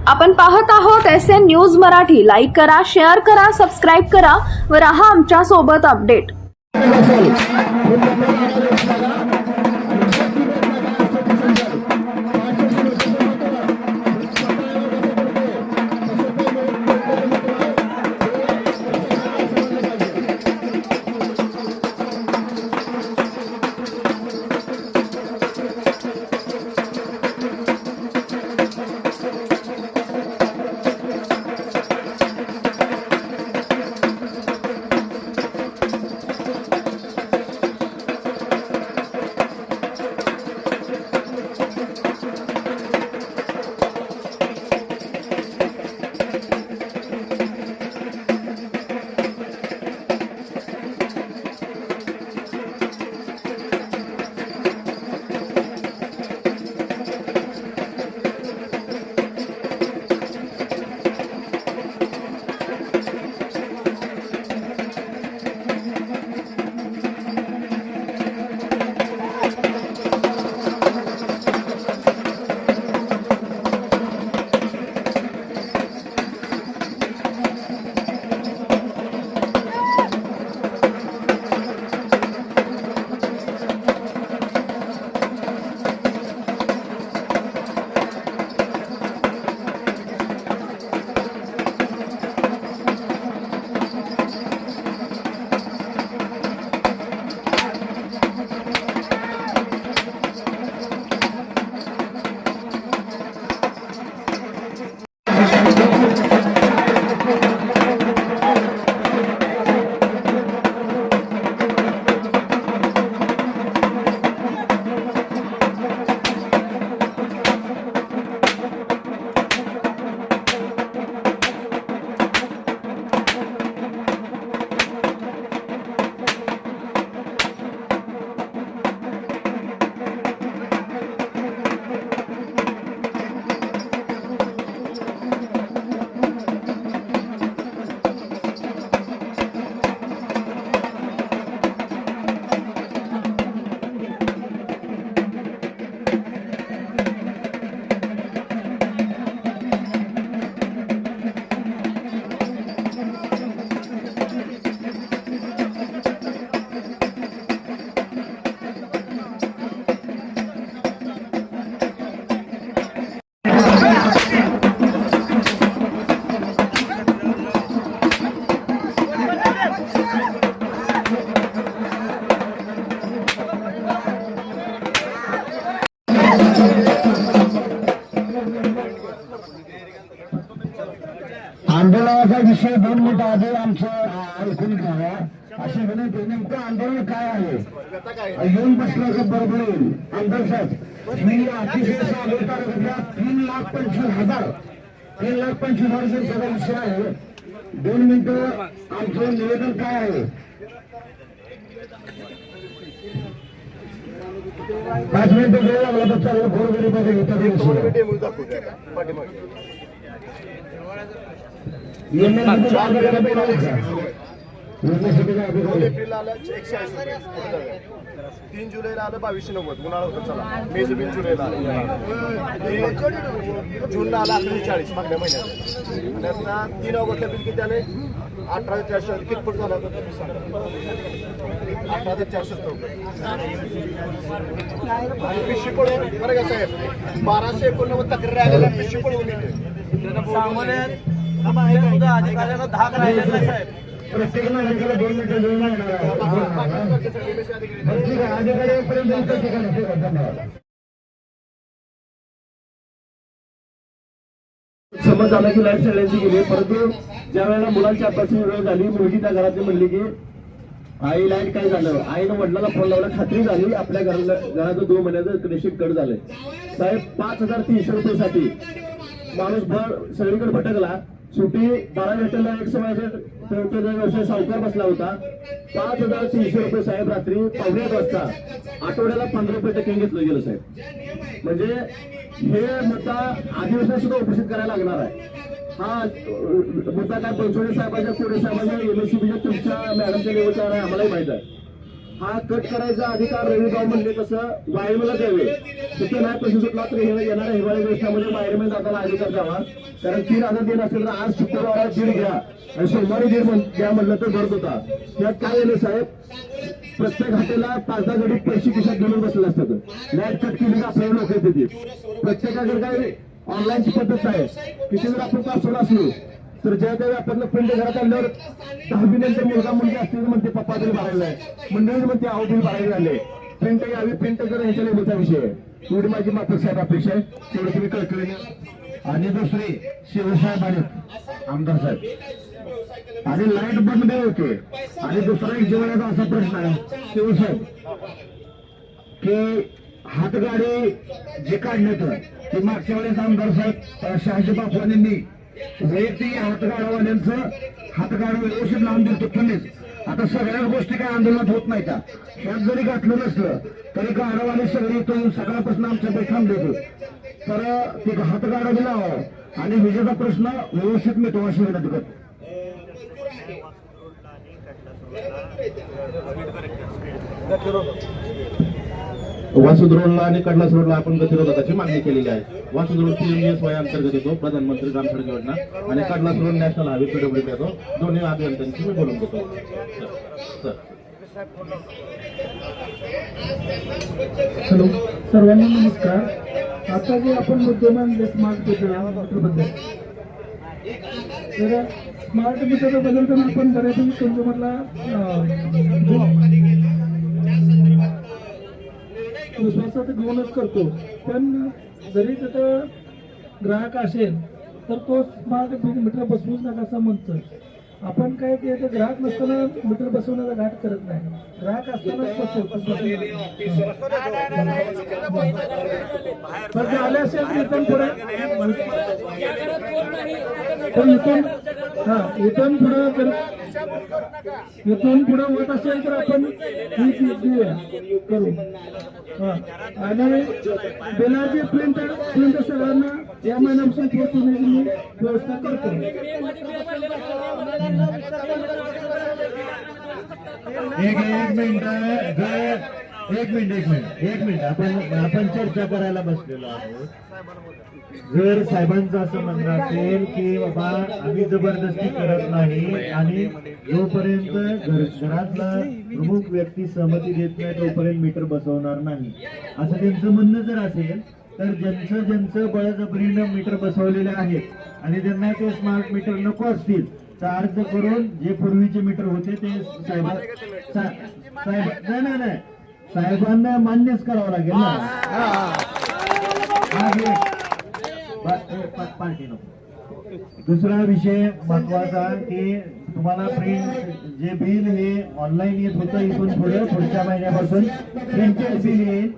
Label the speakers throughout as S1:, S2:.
S1: आपण पाहत आहोत SN न्यूज मराठी. लाईक करा, शेअर करा, सबस्क्राईब करा व रहा आमच्या सोबत अपडेट.
S2: आंदोलनाचा विषय 2 मिनिट आधी आमचं ऐकून घ्यावा अशी विनंती. नेमकं आंदोलन काय आहे येऊन बसलं तर बरोबर येईल. आमदार साहेब मी अतिशय सांगली तालुक्यात 3,25,000 सगळा विषय आहे. 2 मिनिटं आमचं निवेदन काय आहे 5 मिनिटं वेळ लागला तर चाललं. गोरगरीबाच्या हिताचे
S3: एप्रिल आलं 180, 3 जुलैला आलं 2290 उन्हाळा होतं. चला मे जून जुलैला आलं, जूनला आलं 1140 मागल्या महिन्यात. आणि आता 3 ऑगस्टला बिल किती आले 18,400. कितपट झाला होता 18,470. आणि पिशवी पडून बरं का साहेब 1289 तक्रारी आलेल्या पिशवी पडून
S4: अधिकाऱ्याला धाक राहिलेला आहे साहेब.
S2: प्रत्येक नागरिकाला 2 मिनिटं वेळ लागणार आहे.
S5: समज झाला की लाईट सगळ्यांची गेली. परंतु ज्या वेळेला मुलांची अभ्यासाची वेळ झाली मुलगी त्या घरातली म्हणली की आई लाईट काय झालं. आईनं वडिलांना फोन लावला. खात्री झाली आपल्या घराचं 2 महिन्याचं रेशन कट झालंय. साहेब 5,300 रुपयासाठी माणूस सगळीकडे भटकला. शेवटी 12 एप्रिलला एक समाजाचा व्यवसाय सावकार बसला होता. 5,300 रुपये साहेब रात्री 8:15 वाजता आठवड्याला 15 रुपये टक्के घेतलं गेलं साहेब. म्हणजे हे मुद्दा आदिवासी सुद्धा उपस्थित करायला लागणार आहे. हा मुद्दा काय बनसोडे साहेबांच्या कोडे साहेबांच्या MSCBच्या तुमच्या मॅडमच्या लेवलचा आहे आम्हालाही माहित आहे. हा कट करायचा अधिकार रविभाऊ म्हणले कसं वायरमॅनला द्यावे. तिथे नाही पैसे सुटला तर येणाऱ्या हिवाळी व्यवस्थामध्ये वायरमॅन दादाला अधिकार द्यावा. कारण 3,000 देत असेल तर आज शुक्रवार 1.5 घ्या आणि सोमवारी 1.5 द्या म्हणलं तर गरज होता. त्यात काय झालं साहेब, प्रत्येक हॉटेलला 5-10 गडी पैसे खिशात घेऊन बसले असतात. लाईट कट केली तर आपल्याला लोक येते. प्रत्येकाकडे काय ऑनलाईनची पद्धत आहे. किती जर आपण पासवर्ड असलो तर ज्या त्यावेळी आपण प्रिंट घरात आणल्यावर 10वी नंतर मुलगा मुलगी असतील म्हणते पप्पा तरी भरायला आहे, मंडळी म्हणते आहो बिल भरायला झाले. प्रिंट यावी, प्रिंट जर ह्याच्या लेवलचा विषय आहे. एवढी माझी माफक साहेब अपेक्षा आहे, तेवढं तुम्ही कळकळीने. आणि दुसरी शिवसाहेब आहेत आमदार साहेब, आणि लाईट बंद होते. आणि दुसरा एक जेवणाचा असा प्रश्न आहे शिवसाहेब की हातगाडी जे काढण्यात ते मागच्या वेळेस आमदार साहेब शहाजी बापवानींनी वैयक्तिक हातगाडवाल्यांचं हातगाडा व्यवस्थित लावून दिलं तुम्हीच. आता सगळ्याच गोष्टी काय आंदोलनात होत नाही का? ह्यात जरी घातलं नसलं तरी गाडवाले सगळे इथून सकाळपासून आमच्याकडे थांबले होते. तर ते हातगाडा लावावं आणि विजेचा प्रश्न व्यवस्थित मिटवा अशी विनंती करतो.
S6: वासुद रोडला आणि कडलास रोडला आपण गतिरोधकाची मागणी केलेली आहे. वासुद रोड PMESY अंतर्गत येतो, प्रधानमंत्री ग्राम सडक योजना, आणि Kadlas road national highway PWD येतो. दोन्ही अभियंत्यांची मी बोलून घेतो.
S7: हॅलो, सर्वांना नमस्कार. आता जे आपण मुद्दे मांडले स्मार्ट मीटरबद्दल, तर स्मार्ट मीटर बदलताना आपण बऱ्यापैकी कंझ्युमरला विश्वासात घेऊनच करतो. पण जरी तिथं ग्राहक असेल तर तो स्मार्ट मीटर बसवूच नका असं म्हणतं. आपण काय ते ग्राहक नसताना मीटर बसवण्याचा घाट करत नाही, ग्राहक असतानाच बसवतो. तर आले असेल तर इथून पुढे इथून पुढे होत असेल तर आपण ही करू. आणि बिलाची प्रिंट सगळ्यांना या महिन्यापासून पोहोचवण्याची व्यवस्था करतो.
S2: एक मिनिट आपण चर्चा करायला बसलेलो आहोत. जर साहेबांचं असं म्हणणं असेल की बाबा आम्ही जबरदस्ती करत नाही आणि जोपर्यंत घरातला प्रमुख व्यक्ती सहमती देत नाही तोपर्यंत मीटर बसवणार नाही, असं त्यांचं म्हणणं जर असेल तर ज्यांचं बळजबरीनं मीटर बसवलेले आहेत आणि त्यांना ते स्मार्ट मीटर नको असतील तर अर्ज करून जे पूर्वीचे मीटर होते ते नाही साहेबांना मान्यच करावं लागेल ना. पार्टी नको. दुसरा विषय महत्वाचा की तुम्हाला प्रिंट जे बिल हे ऑनलाईन येत होतं, इथून पुढच्या महिन्यापासून प्रिंटेड बिल येईल.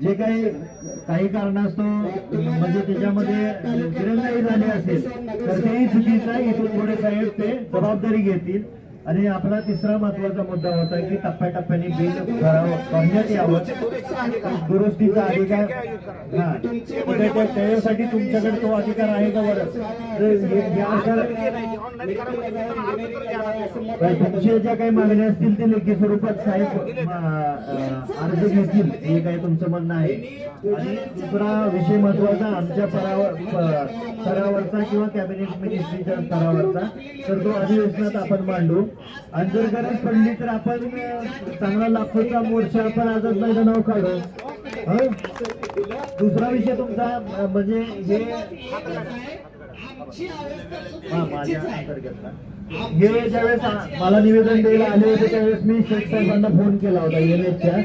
S2: जे काही कारणास्तव म्हणजे त्याच्यामध्ये दिरंगाई झाली असेल तर तेही चुकीचं आहे. इथून पुढे साहेब ते जबाबदारी घेतील. आणि आपला तिसरा महत्वाचा मुद्दा होता की टप्प्याटप्प्याने बिल करण्यात यावं, दुरुस्तीचा अधिकार. त्याच्यासाठी तुमच्याकडे तो अधिकार आहे का? बरं, तुमच्या ज्या काही मागण्या असतील ते लेखी स्वरूपात साहेब अर्ज घेतील, हे काही तुमचं म्हणणं आहे. आणि दुसरा विषय महत्वाचा आमच्या स्तरावरचा किंवा कॅबिनेट मिनिस्ट्रीच्या स्तरावरचा, तर तो अधिवेशनात आपण मांडू. आणि जर गरज पडली तर आपण चांगला लाखोचा मोर्चा आपण आझाद मैदानावर काढू. दुसरा विषय तुमचा म्हणजे हे माझ्या अंतर्गत हे ज्यावेळेस मला निवेदन द्यायला आले होते त्यावेळेस मी शेख साहेबांना फोन केला होता NHच्या,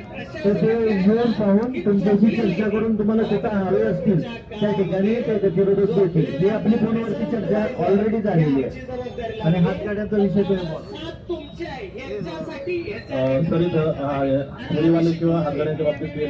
S2: तर ते येऊन पाहून तुमच्याशी चर्चा करून तुम्हाला कुठं हवे असतील त्या ठिकाणी ते गतिरोधक देतील. ही आपली फोनवरची चर्चा ऑलरेडी झालेली आहे. आणि हातगाड्याचा विषय तुम्ही
S6: सर फेरीवाले किंवा हातगाड्यांच्या बाबतीत ते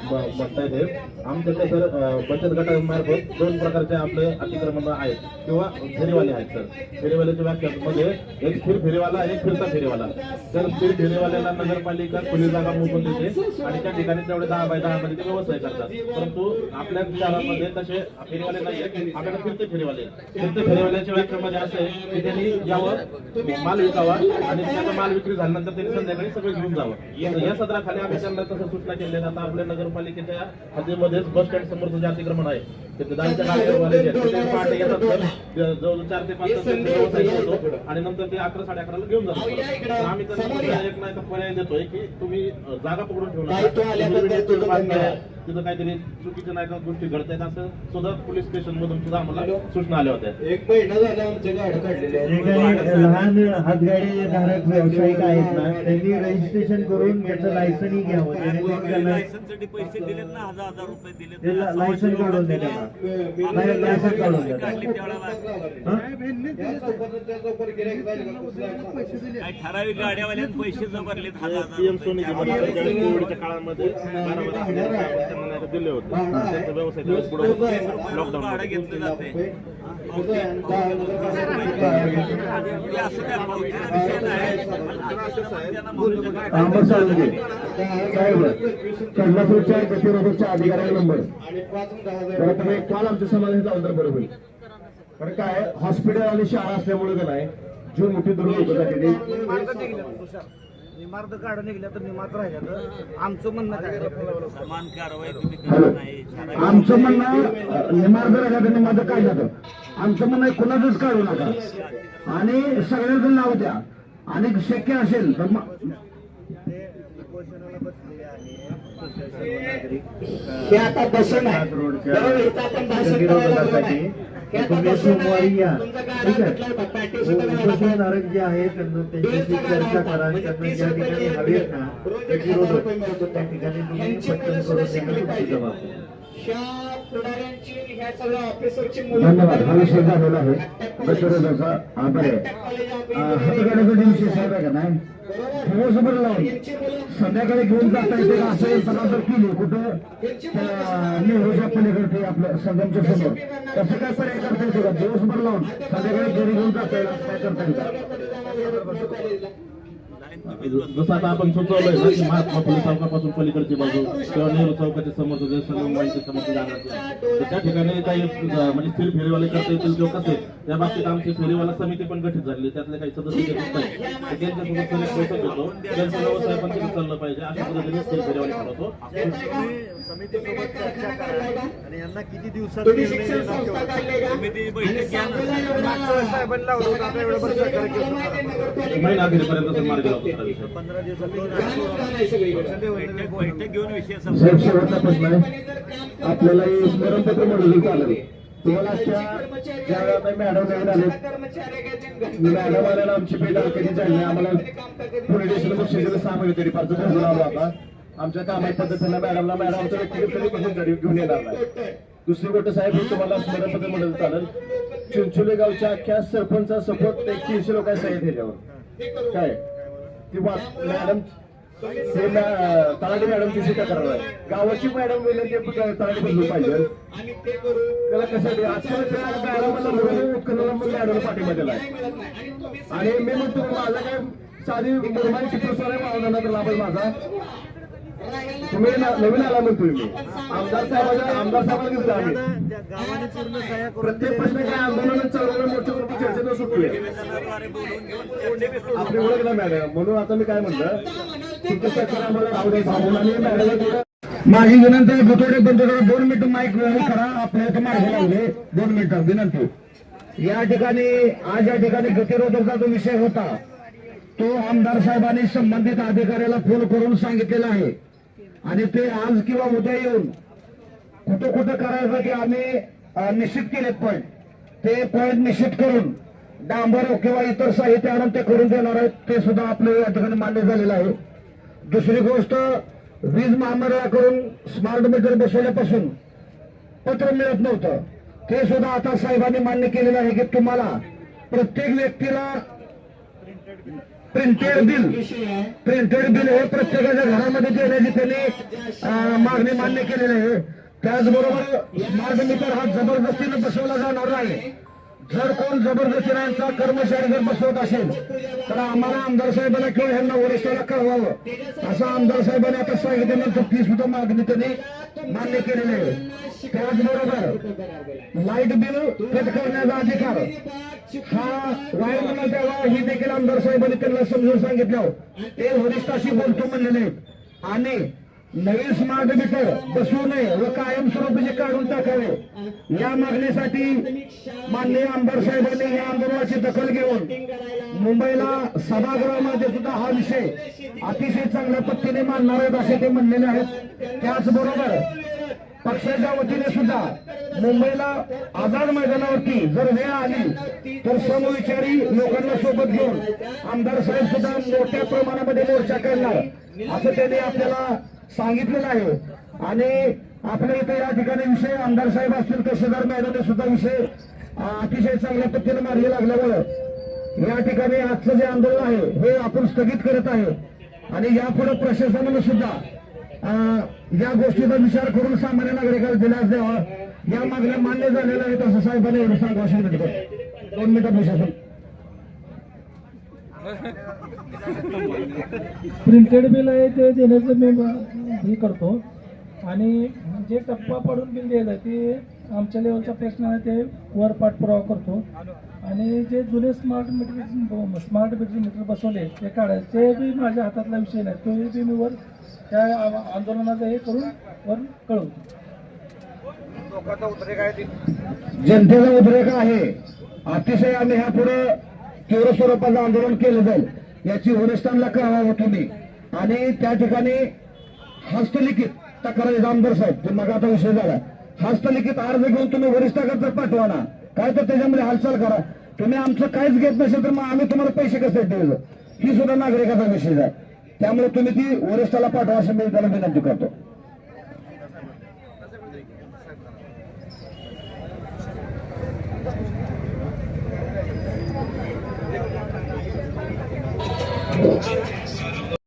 S6: म्हणता येते. आमच्याकडे सर बचत गटामार्फत 2 प्रकारचे आपले अतिक्रमण आहेत किंवा फेरीवाले आहेत. सर फेरीवाल्याच्या व्याख्या मध्ये एक स्थिर फेरीवाला एक फिरता फेरीवाला. तर स्थिर फेरीवाल्याला नगरपालिका खुली जागा मोकून देते आणि त्या ठिकाणी तेवढे 10 बाय 10 मध्ये ते व्यवसाय करतात. परंतु आपल्या शहरामध्ये तसे फेरीवाले नाही आहेत, आपल्याला फिरते फेरीवाले. फिरते फेरीवाल्याच्या व्याख्यामध्ये असं आहे की त्यांनी यावर माल विकावा आणि त्याचा माल विक्री झाल्यानंतर त्यांनी संध्याकाळी सगळं घेऊन जावं. या सदराखाली आम्ही त्यांना तसं सूचना केल्या. आता आपल्या नगरपालिकेच्या हद्दीमध्येच बस स्टँड समोरचं जे अतिक्रमण आहे ते दांच्या गाड्यावाले जे आहेत, ते पहाटे येतात तर जवळ 4 ते 5 तास व्यवसाय होतो आणि नंतर ते 11 साडे 11ला घेऊन जातात. आम्ही त्यांना एक नाही तर पर्याय देतोय की तुम्ही जागा पकडून ठेवू नका. तिथं काहीतरी चुकीच्या नाही का गोष्टी घडत आहेत असं सुद्धा पोलीस स्टेशन मधून सुद्धा आम्हाला सूचना आल्या होत्या.
S2: एक महिना झाला आमच्या गाड्या काढलेल्या
S8: जे काही लहान हातगाडी धारक व्यावसायिक आहेत ना त्यांनी रजिस्ट्रेशन करून त्याचं लायसनही घ्यावं, जेणेकरून त्यांना
S4: लायसनसाठी पैसे दिलेत ना, 1000 रुपये दिले.
S8: ते लायसन काढून द्या त्यांना, नाही लायसन काढून द्या.
S4: ठराविक गाड्यावाल्यात पैसे जबरलेत 1000
S6: पीएम सोनीच्या कोविडच्या काळामध्ये 12 त्यांना दिले होते. त्यांचा व्यवसाय त्यावेळेस पुढे लॉकडाऊन
S4: भाडं घेतलं जाते.
S2: कर्णापूरच्या गतिरोधकच्या अधिकाऱ्याला नंबर बरं तुम्ही काल आमच्या समाजाचा अंतर बरोबर. पण काय हॉस्पिटल आणि शाळा असल्यामुळे का नाही जो मोठी दुर्ग
S9: निमार्द काढून निघल्या तर निमार्द राहिल्या तर आमचं म्हणणं काय
S4: समान कारवाई तुम्ही करत नाही.
S2: आमचं म्हणणं निमार्द राहिला तर निमार्द काढला तर आमचं म्हणणं कुणाचंच काढू नका आणि सगळ्यांचं नाव द्या आणि शक्य असेल तर
S8: हे आता बसून तुम्ही सोमवारी या, ठीक आहे. उपस्थितधारक जे आहेत त्यांना त्यांच्याशी चर्चा करा आणि त्यांना ज्या ठिकाणी हवेत ना गतिरोधक त्या ठिकाणी तुम्ही पटकन करून देणं तुमची जबाबदारी.
S2: धन्यवाद. हा विषय झालेला आहे गतिरोधकाचा. बरे हातगाड्याचा जे विषय साहेब आहे का नाही दिवसभर लावून संध्याकाळी घेऊन जाता येते असं यंत्रणा जर केली कुठं नेहरूच्या पलीकडे आपलं संगमच्या समोर तसं काय पर्याय करता येते का? दिवसभर लावून संध्याकाळी घरी घेऊन जाता येईल काय करता येईल?
S6: जसं आता आपण सुचवलंय ना की महात्मा फुले चौकापासून पलीकडची बाजू किंवा नेहरू चौकाच्या समोरचं जे संगमवाडीच्या समोरचं जागा तर त्या ठिकाणी काही म्हणजे स्थिर फेरीवाले करता येतील किंवा कसे त्या बाबतीत आमची फेरीवाला समिती पण गठीत झाली. त्यातले काही सदस्य घेत नाही त्यांच्यासोबत सगळे बैठक घेतो. त्यांचा व्यवसाय पण तिथे चाललं पाहिजे अशा पद्धतीने स्थिर फेरीवाले करतो.
S3: समितीसोबत चर्चा करा आणि यांना किती दिवसात
S4: समिती बैठक घ्या ना.
S3: साहेबांनी लावलं होतं आता एवढं बरं सरकार केलं.
S6: महिना अखेरपर्यंत मार्ग लावतो.
S3: 15 दिवसात
S4: बैठक घेऊन विषय
S2: साहेब शेवटचा प्रश्न आहे आपल्याला हे स्मरणपत्र म्हणलं चालेल तुम्हाला ज्या वेळा मॅडम नवीन आले मॅडम आल्याला आमची भेट कधी झाली आम्हाला पोलीस स्टेशन बक्षीस 6 महिने तरी फारच घेऊन आलो आता आमच्या कामाच्या पद्धतीनं मॅडमला मॅडमचं व्यक्तिगत कधी बसून घेऊन येणार नाही. दुसरी गोष्ट साहेब तुम्हाला स्मरणपत्र म्हणलं चालेल चिंचोली गावच्या अख्ख्या सरपंचा सपोर्ट 300 लोकांनी सह्या दिल्यावर काय ती मॅडम तलाठी मॅडमची शिका करणार आहे. गावाची मॅडम तलाठी बदलू पाहिजे त्याला कसं मॅडम पाठिंबा दिला आणि मी म्हणतो माझा काय साधी मुरमाई चित्रस्वार मावणार तर लाभ माझा तुम्ही नवीन आला म्हणतोय मी आमदार साहेबांना घेतलं आम्ही प्रत्येक प्रश्न काय आंदोलन चालवलं मोठ्या मोठी चर्चेत सुटली आपली ओळख ना मॅडम म्हणून आता मी काय म्हणलं तुमचं सरकार आम्हाला राहू दे भाऊन आणि मॅडम माझी विनंती आहे बुतोडे बंद करा 2 मिनिटं माईक करा आपल्या इथं मागे लागले 2 मिनिटं विनंती. या ठिकाणी आज या ठिकाणी गतिरोधकचा जो विषय होता तो आमदार साहेबांनी संबंधित अधिकाऱ्याला फोन करून सांगितलेला आहे आणि ते आज किंवा उद्या येऊन कुठं करायचं ते आम्ही निश्चित केलेत पण ते पॉईंट निश्चित करून डांबर किंवा इतर साहित्य आणून ते करून देणार आहेत ते सुद्धा आपलं या ठिकाणी मान्य झालेलं आहे. दुसरी गोष्ट वीज महामंडळाकडून स्मार्ट मीटर बसवल्यापासून पत्र मिळत नव्हतं ते सुद्धा आता साहेबांनी मान्य केलेलं आहे की तुम्हाला प्रत्येक व्यक्तीला प्रिंटेड बिल हे प्रत्येकाच्या घरामध्ये देण्याची त्यांनी मागणी मान्य केलेली आहे. त्याचबरोबर स्मार्ट मीटर हा जबरदस्तीने बसवला जाणार नाही. जर कोण जबरदस्तीने यांचा कर्मचारी जर बसवत असेल तर आम्हाला आमदार साहेबांना किंवा ह्यांना वरिष्ठाला कळवावं असं आमदार साहेबांनी आता सांगितल्यानंतर ती सुद्धा मागणी त्यांनी मान्य केलेली आहे. त्याचबरोबर लाईट बिल कट करण्याचा अधिकार हा वायरमॅनला द्यावा ही देखील आमदार साहेबांनी त्यांना समजून सांगितलं. ते वरिष्ठाशी बोलतो म्हणलेले आहेत आणि नवीन स्मार्ट मीटर बसवू नये व कायमस्वरूपी काढून टाकावे या मागणीसाठी माननीय आमदार साहेबांनी या आंदोलनाची दखल घेऊन मुंबईला सभागृहामध्ये सुद्धा हा विषय अतिशय चांगल्या पद्धतीने मांडणार आहेत असे ते म्हणलेले आहेत. त्याचबरोबर पक्षाच्या वतीने सुद्धा मुंबईला आझाद मैदानावरती जर वेळ आली तर समविचारी लोकांना सोबत घेऊन आमदार साहेब सुद्धा मोठ्या प्रमाणामध्ये मोर्चा करणार असं त्यांनी आपल्याला सांगितलेलं आहे. आणि आपल्या इथे या ठिकाणी विषय आमदार साहेब असतील तहसीलदार मैदानात सुद्धा विषय अतिशय चांगल्या पद्धतीने मार्गी लागल्यामुळे या ठिकाणी आजचं जे आंदोलन आहे हे आपण स्थगित करत आहे आणि यापुढे प्रशासनानं सुद्धा या गोष्टीचा विचार करून सामान्य नागरिकांना दिलास द्यावा या मागण्या मान्य झालेल्या आहेत असं साहेबांनी एवढं सांगू करतो. 2 मिनिटात प्रशासन
S7: प्रिंटेड बिल आहे ते देण्याचं मी हे करतो आणि जे टप्पा पाडून बिल दिलं ते आमच्या लेवलचा प्रश्न आहे ते वर पाठपुरावा करतो आणि जे जुने स्मार्ट मीटर बसवले ते काढायचे ते बी माझ्या हातातला विषय नाही तो बी मी वर त्या आंदोलनाचं हे करून वर कळवतो.
S2: जनतेचा उद्रेक आहे अतिशय आम्ही ह्या पुढे तीव्र स्वरूपाचं आंदोलन केलं जाईल याची वरिष्ठांना कळवावं तुम्ही आणि त्या ठिकाणी हस्तलिखित तक्रार आमदार साहेब मग आता विषय झाला हस्तलिखित अर्ज घेऊन तुम्ही वरिष्ठाकडे पाठवा ना काय तर त्याच्यामध्ये हालचाल करा. तुम्ही आमचं काहीच घेत नसेल तर मग आम्ही तुम्हाला पैसे कसे देऊ ही सुद्धा नागरिकाचा विषय आहे. त्यामुळे तुम्ही ती वरिष्ठाला पाठवा असं मी त्याला विनंती करतो.